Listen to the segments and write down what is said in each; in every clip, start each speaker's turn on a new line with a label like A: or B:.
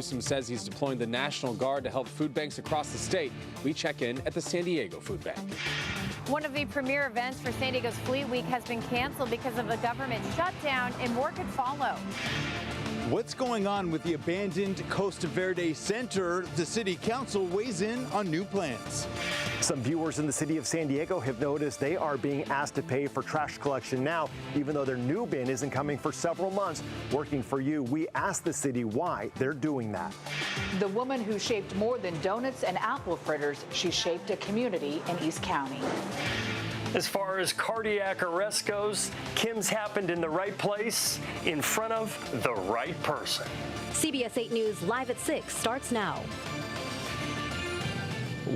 A: Newsom says he's deploying the National Guard to help food banks across the state. We check in at the San Diego Food Bank.
B: One of the premier events for San Diego's Fleet Week has been canceled because of the government shutdown, and more could follow.
C: What's going on with the abandoned Costa Verde Center? The city council weighs in on new plans.
D: Some viewers in the city of San Diego have noticed they are being asked to pay for trash collection now, even though their new bin isn't coming for several months. Working for you, we asked the city why they're doing that.
E: The woman who shaped more than donuts and apple fritters, she shaped a community in East County.
F: As far as cardiac arrest goes, Kim's happened in the right place, in front of the right person.
G: CBS 8 News Live at 6 starts now.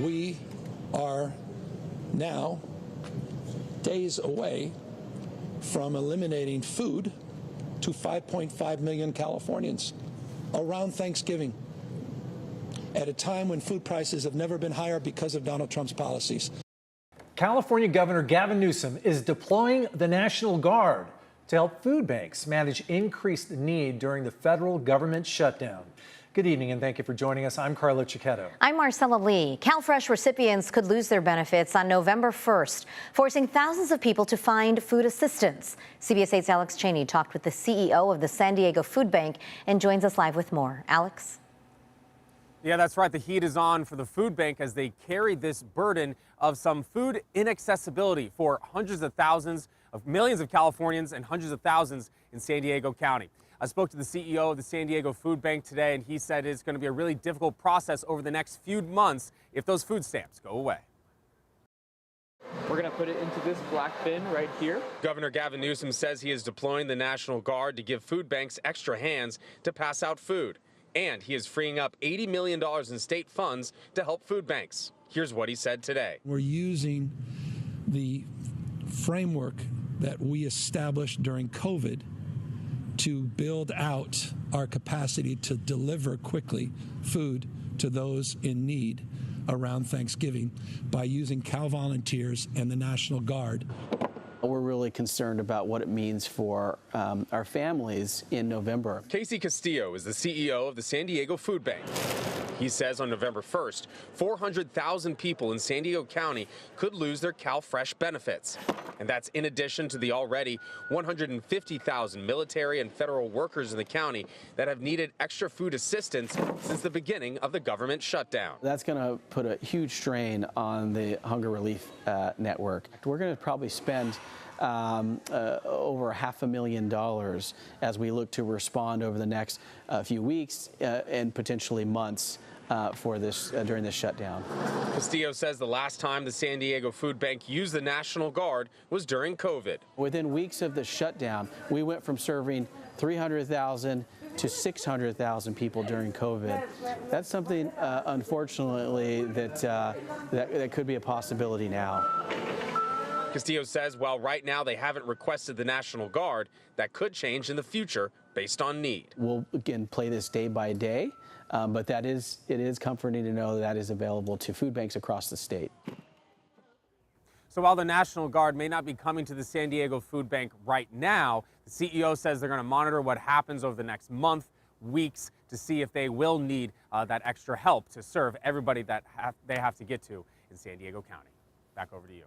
H: We are now days away from eliminating food to 5.5 million Californians around Thanksgiving, at a time when food prices have never been higher because of Donald Trump's policies.
I: California Governor Gavin Newsom is deploying the National Guard to help food banks manage increased need during the federal government shutdown. Good evening, and thank you for joining us. I'm Carlo Cicchetto.
G: I'm Marcella Lee. CalFresh recipients could lose their benefits on November 1st, forcing thousands of people to find food assistance. CBS 8's Alex Cheney talked with the CEO of the San Diego Food Bank and joins us live with more. Alex?
A: Yeah, that's right. The heat is on for the food bank as they carry this burden of some food inaccessibility for hundreds of thousands of millions of Californians and hundreds of thousands in San Diego County. I spoke to the CEO of the San Diego Food Bank today, and he said it's going to be a really difficult process over the next few months if those food stamps go away.
J: We're going to put it into this black bin right here.
A: Governor Gavin Newsom says he is deploying the National Guard to give food banks extra hands to pass out food. And he is freeing up $80 million in state funds to help food banks. Here's what he said today.
H: We're using the framework that we established during COVID to build out our capacity to deliver quickly food to those in need around Thanksgiving by using Cal Volunteers and the National Guard.
K: We're really concerned about what it means for our families in November.
A: Casey Castillo is the CEO of the San Diego Food Bank. He says on November 1st, 400,000 people in San Diego County could lose their CalFresh benefits. And that's in addition to the already 150,000 military and federal workers in the county that have needed extra food assistance since the beginning of the government shutdown.
K: That's going to put a huge strain on the hunger relief network. We're going to probably spend over $500,000 as we look to respond over the next few weeks and potentially months for this during this shutdown.
A: Castillo says the last time the San Diego Food Bank used the National Guard was during COVID.
K: Within weeks of the shutdown, we went from serving 300,000 to 600,000 people during COVID. That's something, unfortunately, that could be a possibility now.
A: Castillo says while right now they haven't requested the National Guard, that could change in the future based on need.
K: We'll, again, play this day by day, but it is comforting to know that is available to food banks across the state.
A: So while the National Guard may not be coming to the San Diego Food Bank right now, the CEO says they're going to monitor what happens over the next month, weeks, to see if they will need that extra help to serve everybody that they have to get to in San Diego County. Back over to you.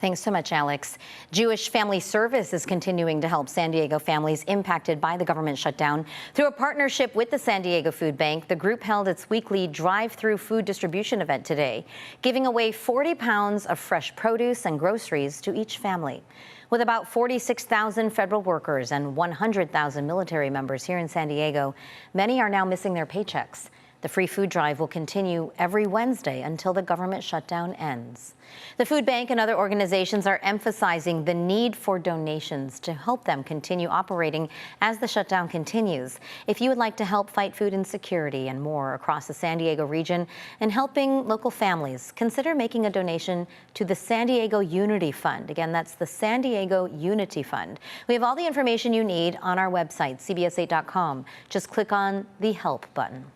G: Thanks so much, Alex. Jewish Family Service is continuing to help San Diego families impacted by the government shutdown. Through a partnership with the San Diego Food Bank, the group held its weekly drive-through food distribution event today, giving away 40 pounds of fresh produce and groceries to each family. With about 46,000 federal workers and 100,000 military members here in San Diego, many are now missing their paychecks. The free food drive will continue every Wednesday until the government shutdown ends. The food bank and other organizations are emphasizing the need for donations to help them continue operating as the shutdown continues. If you would like to help fight food insecurity and more across the San Diego region and helping local families, consider making a donation to the San Diego Unity Fund. Again, that's the San Diego Unity Fund. We have all the information you need on our website, cbs8.com. Just click on the Help button.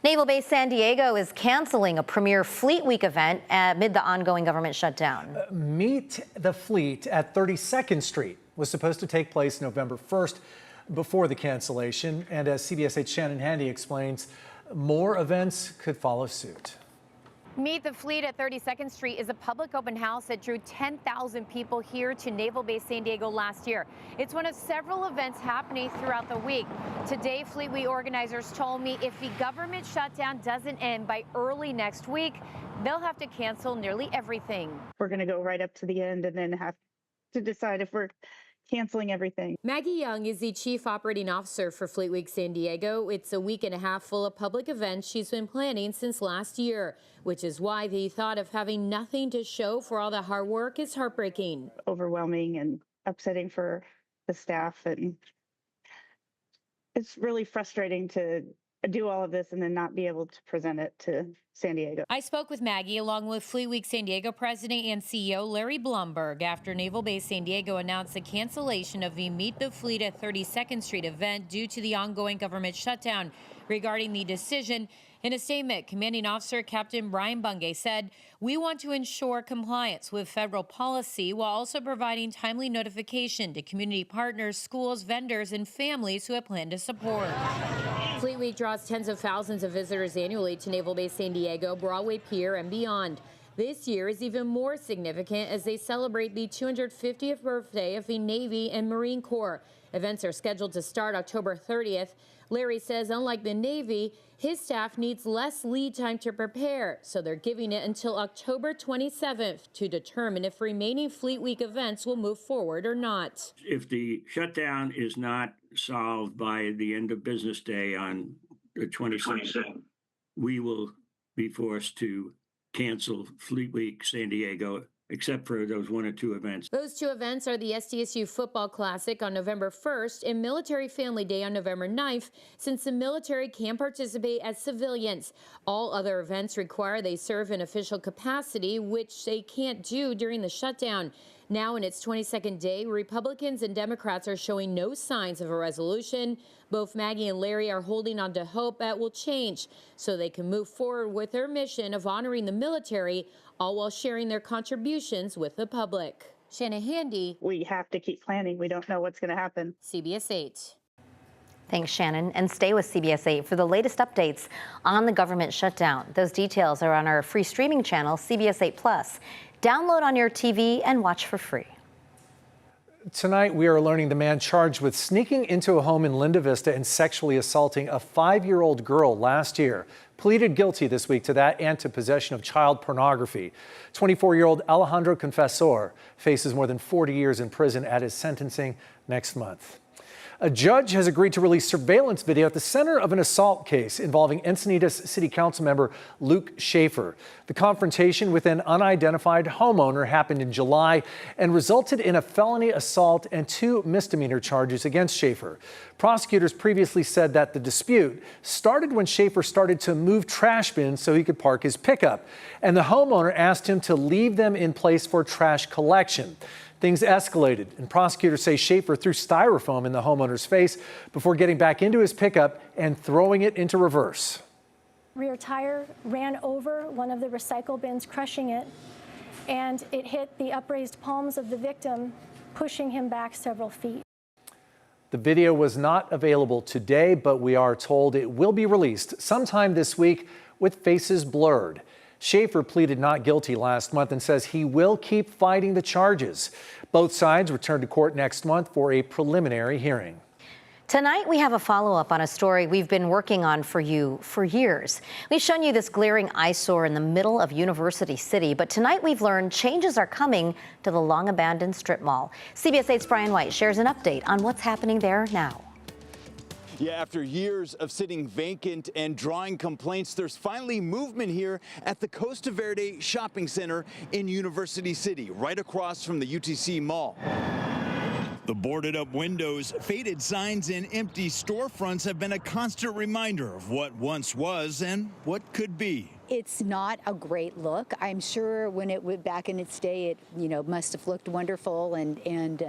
G: Naval Base San Diego is canceling a premier Fleet Week event amid the ongoing government shutdown.
I: Meet the Fleet at 32nd Street was supposed to take place November 1st, before the cancellation. And as CBS 8's Shannon Handy explains, more events could follow suit.
B: Meet the Fleet at 32nd Street is a public open house that drew 10,000 people here to Naval Base San Diego last year. It's one of several events happening throughout the week. Today, Fleet Week organizers told me if the government shutdown doesn't end by early next week, they'll have to cancel nearly everything.
L: We're going to go right up to the end and then have to decide if we're canceling everything.
B: Maggie Young is the Chief Operating Officer for Fleet Week San Diego. It's a week and a half full of public events she's been planning since last year, which is why the thought of having nothing to show for all the hard work is heartbreaking.
L: Overwhelming and upsetting for the staff, and it's really frustrating to do all of this and then not be able to present it to San Diego.
B: I spoke with Maggie along with Fleet Week San Diego President and CEO Larry Blumberg after Naval Base San Diego announced the cancellation of the Meet the Fleet at 32nd Street event due to the ongoing government shutdown. Regarding the decision, in a statement, Commanding Officer Captain Brian Bungay said, "We want to ensure compliance with federal policy while also providing timely notification to community partners, schools, vendors, and families who have planned to support." Fleet Week draws tens of thousands of visitors annually to Naval Base San Diego, Broadway Pier, and beyond. This year is even more significant as they celebrate the 250th birthday of the Navy and Marine Corps. Events are scheduled to start October 30th. Larry says, unlike the Navy, his staff needs less lead time to prepare, so they're giving it until October 27th to determine if remaining Fleet Week events will move forward or not.
M: If the shutdown is not solved by the end of business day on the 27th, we will be forced to cancel Fleet Week San Diego, except for those one or two events.
B: Those two events are the SDSU Football Classic on November 1st and Military Family Day on November 9th, since the military can participate as civilians. All other events require they serve in official capacity, which they can't do during the shutdown. Now in its 22nd day, Republicans and Democrats are showing no signs of a resolution. Both Maggie and Larry are holding on to hope that will change so they can move forward with their mission of honoring the military, all while sharing their contributions with the public. Shannon Handy.
L: We have to keep planning. We don't know what's going to happen.
B: CBS 8.
G: Thanks, Shannon. And stay with CBS 8 for the latest updates on the government shutdown. Those details are on our free streaming channel, CBS 8 Plus. Download on your TV and watch for free.
I: Tonight, we are learning the man charged with sneaking into a home in Linda Vista and sexually assaulting a 5-year-old girl last year pleaded guilty this week to that and to possession of child pornography. 24-year-old Alejandro Confessor faces more than 40 years in prison at his sentencing next month. A judge has agreed to release surveillance video at the center of an assault case involving Encinitas City Council member Luke Schaefer. The confrontation with an unidentified homeowner happened in July and resulted in a felony assault and 2 misdemeanor charges against Schaefer. Prosecutors previously said that the dispute started when Schaefer started to move trash bins so he could park his pickup, and the homeowner asked him to leave them in place for trash collection. Things escalated, and prosecutors say Schaefer threw styrofoam in the homeowner's face before getting back into his pickup and throwing it into reverse.
N: Rear tire ran over one of the recycle bins, crushing it, and it hit the upraised palms of the victim, pushing him back several feet.
I: The video was not available today, but we are told it will be released sometime this week with faces blurred. Schaefer pleaded not guilty last month and says he will keep fighting the charges. Both sides return to court next month for a preliminary hearing.
G: Tonight, we have a follow-up on a story we've been working on for you for years. We've shown you this glaring eyesore in the middle of University City, but tonight we've learned changes are coming to the long-abandoned strip mall. CBS 8's Brian White shares an update on what's happening there now.
C: Yeah, after years of sitting vacant and drawing complaints, there's finally movement here at the Costa Verde shopping center in University City, right across from the UTC Mall. The boarded up windows, faded signs, and empty storefronts have been a constant reminder of what once was and what could be.
O: It's not a great look. I'm sure when it went back in its day, it must have looked wonderful and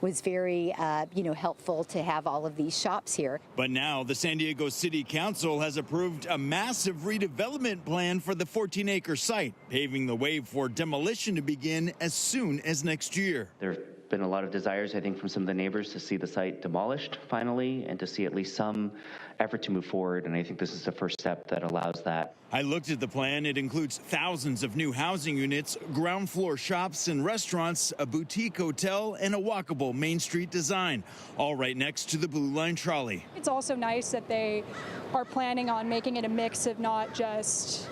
O: was very helpful to have all of these shops here.
C: But now the San Diego City Council has approved a massive redevelopment plan for the 14-acre site, paving the way for demolition to begin as soon as next year.
P: There are been a lot of desires, I think, from some of the neighbors to see the site demolished finally and to see at least some effort to move forward. And I think this is the first step that allows that.
C: I looked at the plan. It includes thousands of new housing units, ground floor shops and restaurants, a boutique hotel, and a walkable Main Street design, all right next to the Blue Line trolley.
Q: It's also nice that they are planning on making it a mix of not just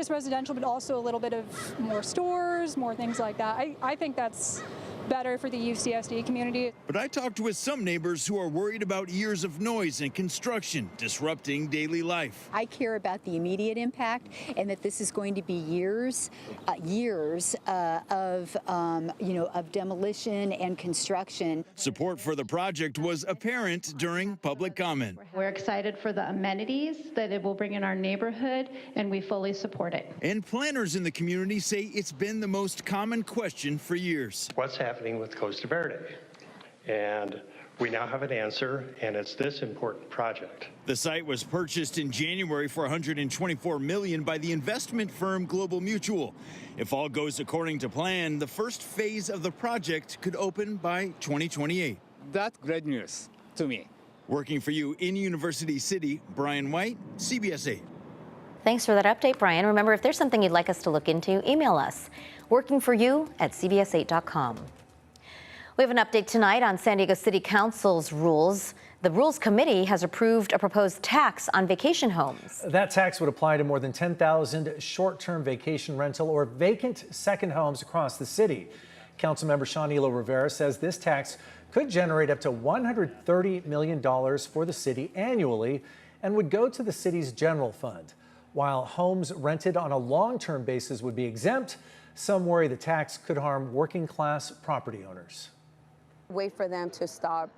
Q: residential, but also a little bit of more stores, more things like that. I think that's better for the UCSD community.
C: But I talked with some neighbors who are worried about years of noise and construction disrupting daily life.
O: I care about the immediate impact and that this is going to be years of demolition and construction.
C: Support for the project was apparent during public comment.
R: We're excited for the amenities that it will bring in our neighborhood, and we fully support it.
C: And planners in the community say it's been the most common question for years.
S: What's happening with Costa Verde? And we now have an answer, and it's this important project.
C: The site was purchased in January for $124 million by the investment firm Global Mutual. If all goes according to plan, the first phase of the project could open by 2028.
T: That's great news to me.
C: Working for you in University City, Brian White, CBS 8.
G: Thanks for that update, Brian. Remember, if there's something you'd like us to look into, email us, workingforyou@cbs8.com. We have an update tonight on San Diego City Council's rules. The Rules Committee has approved a proposed tax on vacation homes.
I: That tax would apply to more than 10,000 short-term vacation rental or vacant second homes across the city. Councilmember Shawnilo Rivera says this tax could generate up to $130 million for the city annually and would go to the city's general fund. While homes rented on a long-term basis would be exempt, some worry the tax could harm working-class property owners.
U: Way for them to stop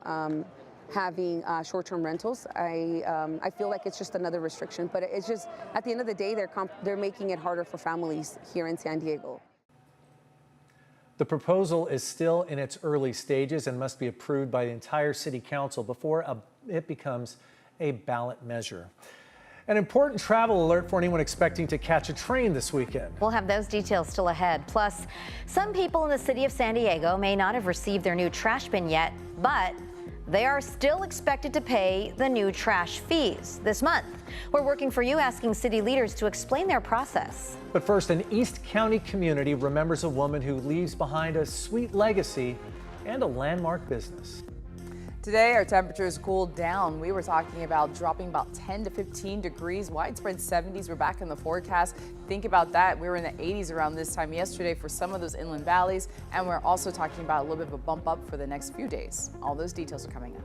U: having short-term rentals. I feel like it's just another restriction, but it's just at the end of the day they're making it harder for families here in San Diego.
I: The proposal is still in its early stages and must be approved by the entire city council before it becomes a ballot measure. An important travel alert for anyone expecting to catch a train this weekend.
G: We'll have those details still ahead. Plus, some people in the city of San Diego may not have received their new trash bin yet, but they are still expected to pay the new trash fees this month. We're working for you, asking city leaders to explain their process.
I: But first, an East County community remembers a woman who leaves behind a sweet legacy and a landmark business.
V: Today, our temperatures cooled down. We were talking about dropping about 10 to 15 degrees. Widespread 70s were back in the forecast. Think about that. We were in the 80s around this time yesterday for some of those inland valleys. And we're also talking about a little bit of a bump up for the next few days. All those details are coming up.